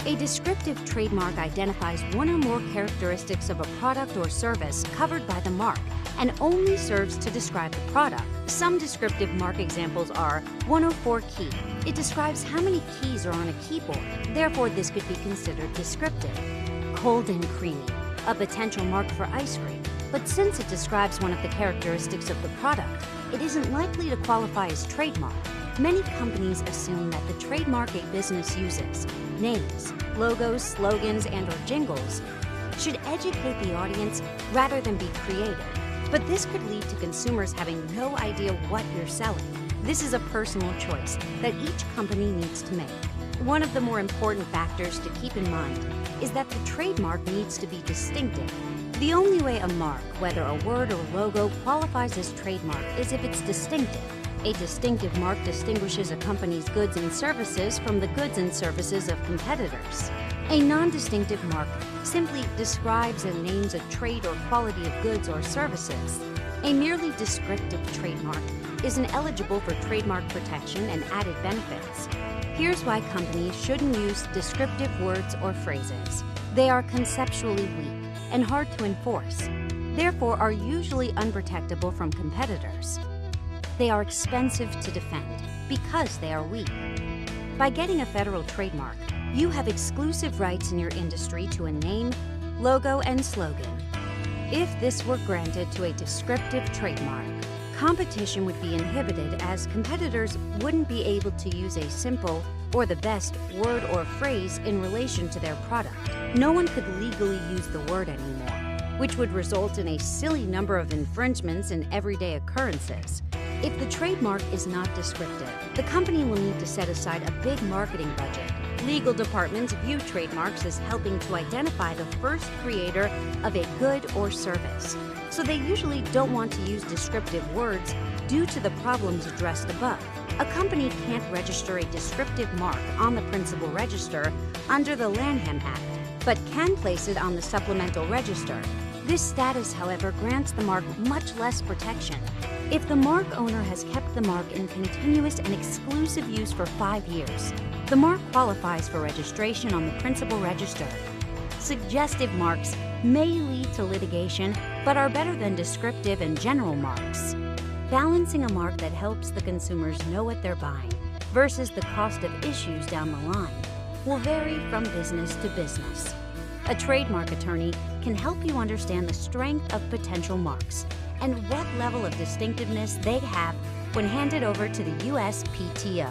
A descriptive trademark identifies one or more characteristics of a product or service covered by the mark and only serves to describe the product. Some descriptive mark examples are 104 key. It describes how many keys are on a keyboard. Therefore, this could be considered descriptive. Cold and creamy, a potential mark for ice cream. But since it describes one of the characteristics of the product, it isn't likely to qualify as trademark. Many companies assume that the trademark a business uses, names, logos, slogans, and/or jingles, should educate the audience rather than be creative. But this could lead to consumers having no idea what you're selling. This is a personal choice that each company needs to make. One of the more important factors to keep in mind is that the trademark needs to be distinctive. The only way a mark, whether a word or logo, qualifies as trademark is if it's distinctive. A distinctive mark distinguishes a company's goods and services from the goods and services of competitors. A non-distinctive mark simply describes and names a trait or quality of goods or services. A merely descriptive trademark isn't eligible for trademark protection and added benefits. Here's why companies shouldn't use descriptive words or phrases. They are conceptually weak and hard to enforce, therefore are usually unprotectable from competitors. They are expensive to defend because they are weak. By getting a federal trademark, you have exclusive rights in your industry to a name, logo, and slogan. If this were granted to a descriptive trademark, competition would be inhibited as competitors wouldn't be able to use a simple or the best word or phrase in relation to their product. No one could legally use the word anymore, which would result in a silly number of infringements in everyday occurrences. If the trademark is not descriptive, the company will need to set aside a big marketing budget. Legal departments view trademarks as helping to identify the first creator of a good or service, so they usually don't want to use descriptive words due to the problems addressed above. A company can't register a descriptive mark on the principal register under the Lanham Act, but can place it on the supplemental register. This status, however, grants the mark much less protection. If the mark owner has kept the mark in continuous and exclusive use for 5 years, the mark qualifies for registration on the principal register. Suggestive marks may lead to litigation, but are better than descriptive and general marks. Balancing a mark that helps the consumers know what they're buying versus the cost of issues down the line will vary from business to business. A trademark attorney can help you understand the strength of potential marks and what level of distinctiveness they have when handed over to the USPTO.